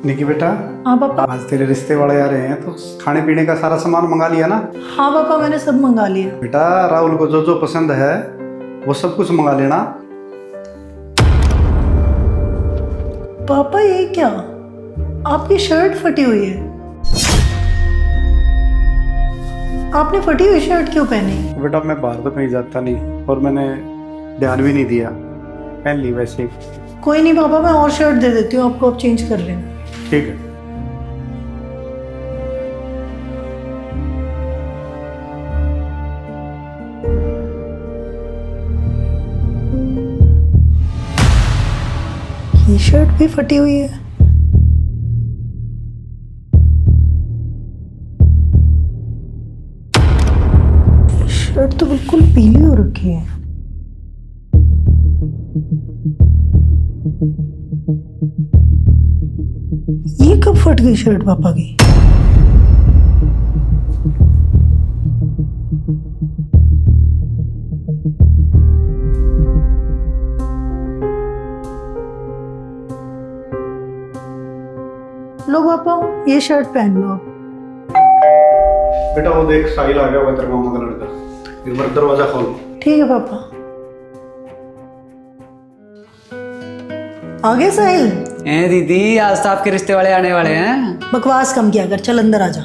निकी बेटा, हाँ पापा। आज तेरे रिश्ते वाले आ रहे हैं तो खाने पीने का सारा सामान मंगा लिया ना? हाँ पापा, मैंने सब मंगा लिया। बेटा राहुल को जो जो पसंद है वो सब कुछ मंगा लेना। पापा ये क्या, आपकी शर्ट फटी हुई है। आपने फटी हुई शर्ट क्यों पहनी? बेटा मैं बाहर तो कहीं जाता नहीं और मैंने ध्यान भी नहीं दिया, पहन ली वैसे ही। कोई नहीं पापा, मैं और शर्ट दे देती हूँ आपको, आप चेंज कर लेना। ठीक है। ये शर्ट भी फटी हुई है। शर्ट तो बिल्कुल पीली हो रखी है। ये कब फट गई शर्ट पापा की? लो पापा, ये शर्ट पहन लो आप। बेटा वो देख साहिल आ गया होगा तेरे मामा का लड़का, एक बार दरवाजा खोल। ठीक है पापा। आ गए साहिल? ए दीदी, आज तो आपके रिश्ते वाले आने वाले हैं। बकवास कम किया कर, चल अंदर आ जा।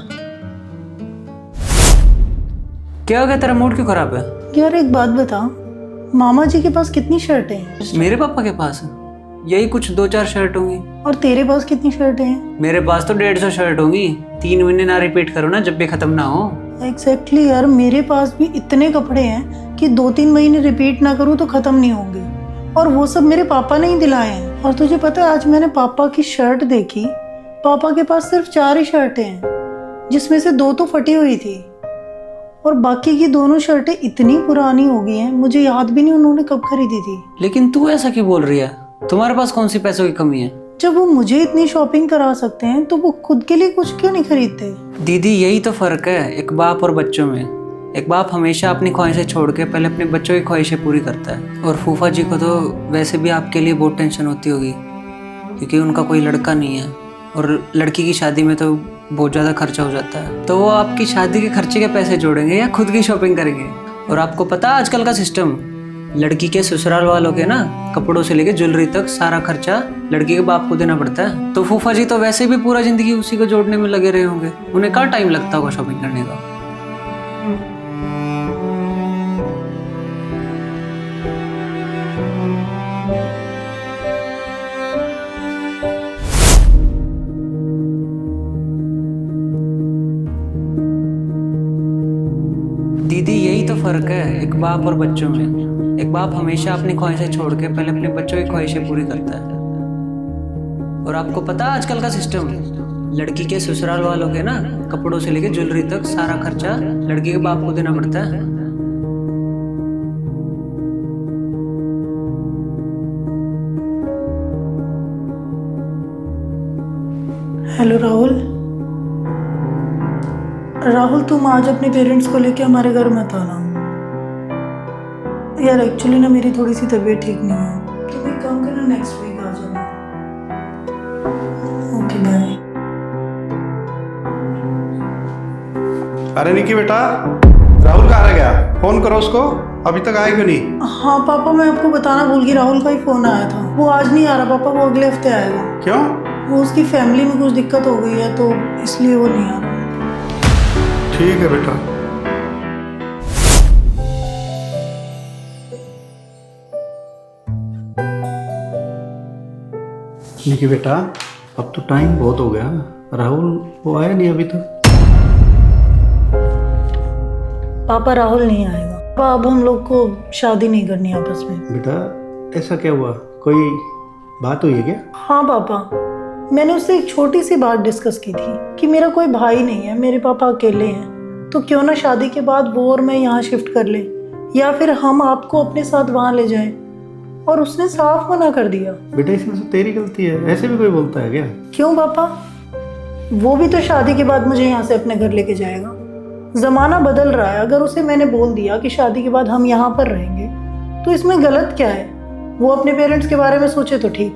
क्या हो गया, तेरा मूड क्यों खराब है? यार एक बात बता, मामा जी के पास कितनी शर्टें हैं? मेरे पापा के पास यही कुछ 2-4 शर्ट होंगी। और तेरे पास कितनी शर्टें हैं? मेरे पास तो 150 शर्ट होंगी। 3 महीने ना रिपीट करो ना, जब भी खत्म ना हो। एग्जैक्टली यार, मेरे पास भी इतने कपड़े हैं कि 2-3 महीने रिपीट ना करूँ तो खत्म नहीं होंगे। और वो सब मेरे पापा ने ही दिलाए हैं। और तुझे पता है, आज मैंने पापा की शर्ट देखी, पापा के पास सिर्फ 4 ही शर्टें हैं, जिसमें से 2 तो फटी हुई थी और बाकी की दोनों शर्टें इतनी पुरानी हो गई हैं, मुझे याद भी नहीं उन्होंने कब खरीदी थी। लेकिन तू ऐसा क्यों बोल रही है? तुम्हारे पास कौन सी पैसों की कमी है? जब वो मुझे इतनी शॉपिंग करा सकते हैं तो वो खुद के लिए कुछ क्यों नहीं खरीदते? दीदी यही तो फर्क है एक बाप और बच्चों में। एक बाप हमेशा अपनी ख्वाहिशें छोड़ के पहले अपने बच्चों की ख्वाहिशें पूरी करता है। और फूफा जी को तो वैसे भी आपके लिए बहुत टेंशन होती होगी, क्योंकि उनका कोई लड़का नहीं है और लड़की की शादी में तो बहुत ज़्यादा खर्चा हो जाता है। तो वो आपकी शादी के खर्चे के पैसे जोड़ेंगे या खुद की शॉपिंग करेंगे? और आपको पता है आजकल का सिस्टम, लड़की के ससुराल वालों के ना कपड़ों से लेके ज्वेलरी तक सारा खर्चा लड़की के बाप को देना पड़ता है। तो फूफा जी तो वैसे भी पूरा जिंदगी उसी को जोड़ने में लगे रहे होंगे, उन्हें कहाँ टाइम लगता होगा शॉपिंग करने का। दीदी यही तो फर्क है एक बाप और बच्चों में। एक बाप हमेशा अपनी ख्वाहिशें छोड़ के पहले अपने बच्चों की ख्वाहिशें पूरी करता है। और आपको पता है आजकल का सिस्टम, लड़की के ससुराल वालों के ना कपड़ों से लेके ज्वेलरी तक सारा खर्चा लड़की के बाप को देना पड़ता है। हेलो राहुल। राहुल, तुम आज अपने पेरेंट्स को लेके हमारे घर मत आना यार। एक्चुअली ना मेरी थोड़ी सी तबीयत ठीक नहीं है। तुम एक काम करना, नेक्स्ट वीक आ जाना। Okay bye. अरे निकी बेटा, राहुल कहाँ रह गया? फोन करो उसको, अभी तक आया क्यों नहीं? हाँ पापा, मैं आपको बताना भूल गई, राहुल का ही फोन आया था। वो आज नहीं आ रहा पापा, वो अगले हफ्ते आएगा। क्यों? वो उसकी फैमिली में कुछ दिक्कत हो गई है तो इसलिए वो नहीं आ रहा। ठीक है बेटा। निकी बेटा, अब तो टाइम बहुत हो गया, राहुल वो आया नहीं अभी तक। पापा राहुल नहीं आएगा पापा, अब हम लोग को शादी नहीं करनी आपस में। बेटा ऐसा क्या हुआ, कोई बात हुई है क्या? हाँ पापा, मैंने उससे एक छोटी सी बात डिस्कस की थी कि मेरा कोई भाई नहीं है, मेरे पापा अकेले हैं, तो क्यों ना शादी के बाद वो और मैं यहाँ शिफ्ट कर लें, या फिर हम आपको अपने साथ वहाँ ले जाएं। और उसने साफ मना कर दिया। बेटा इसमें तो तेरी गलती है, ऐसे भी कोई बोलता है क्या? क्यों पापा, वो भी तो शादी के बाद मुझे यहाँ से अपने घर लेके जाएगा। ज़माना बदल रहा है, अगर उसे मैंने बोल दिया कि शादी के बाद हम यहाँ पर रहेंगे तो इसमें गलत क्या है? वो अपने पेरेंट्स के बारे में सोचे तो ठीक,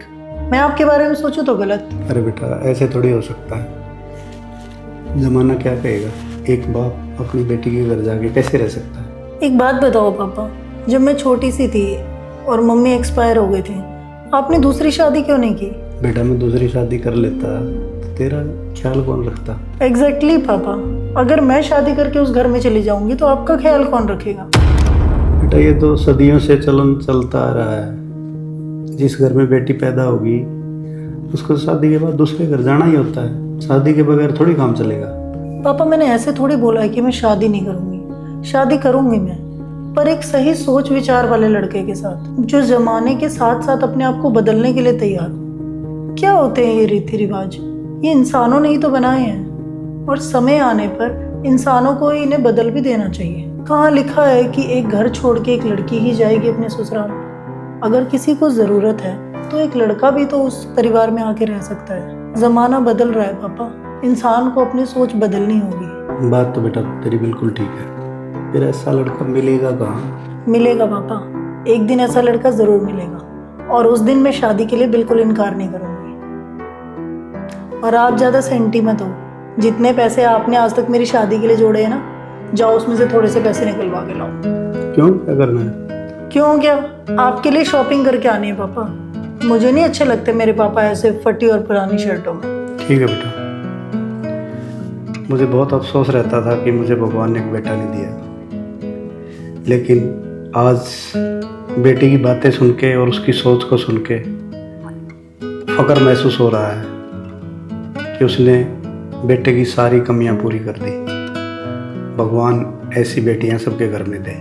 मैं आपके बारे में सोचूं तो गलत। अरे बेटा ऐसे थोड़ी हो सकता है, जमाना क्या कहेगा। एक बाप अपनी बेटी के घर जाके कैसे रह सकता है। एक बात बताओ पापा, जब मैं छोटी सी थी और मम्मी एक्सपायर हो गए थे, आपने दूसरी शादी क्यों नहीं की? बेटा मैं दूसरी शादी कर लेता तो तेरा ख्याल कौन रखता। एग्जैक्टली पापा, अगर मैं शादी करके उस घर में चली जाऊंगी तो आपका ख्याल कौन रखेगा? बेटा ये तो सदियों से चलन चलता आ रहा है। जिस घर में बेटी पैदा होगी उसको शादी के बाद दूसरे घर जाना ही होता है। शादी के बगैर थोड़ी काम चलेगा। पापा मैंने ऐसे थोड़ी बोला है कि मैं शादी नहीं करूंगी। शादी करूंगी मैं, पर एक सही सोच विचार वाले लड़के के साथ, जो जमाने के साथ साथ अपने आप को बदलने के लिए तैयार हो। क्या होते हैं ये रीति रिवाज? ये इंसानों ने ही तो बनाए हैं, और समय आने पर इंसानों को इन्हें बदल भी देना चाहिए। कहाँ लिखा है कि एक घर छोड़ के एक लड़की ही जाएगी अपने ससुराल? अगर किसी को ज़रूरत है तो एक लड़का भी तो उस परिवार में आके रह सकता है। ज़माना बदल रहा है पापा, इंसान को अपनी सोच बदलनी होगी। बात तो बेटा तेरी बिल्कुल ठीक है, फिर ऐसा लड़का मिलेगा कहाँ? मिलेगा पापा, एक दिन ऐसा लड़का ज़रूर मिलेगा, और उस दिन मैं शादी के लिए बिल्कुल इनकार नहीं करूँगी। और आप ज़्यादा सेंटी मत हो। जितने पैसे आपने आज तक मेरी शादी के लिए जोड़े हैं ना, जाओ उसमें से थोड़े से पैसे निकलवा के लाओ। क्यों, क्या करना है? क्यों क्या, आपके लिए शॉपिंग करके आनी है पापा। मुझे नहीं अच्छे लगते मेरे पापा ऐसे फटी और पुरानी शर्टों में। ठीक है बेटा, मुझे बहुत अफसोस रहता था कि मुझे भगवान ने एक बेटा नहीं दिया, लेकिन आज बेटी की बातें सुन के और उसकी सोच को सुन के फख्र महसूस हो रहा है कि उसने बेटे की सारी कमियां पूरी कर दी। भगवान ऐसी बेटियां सबके घर में दे।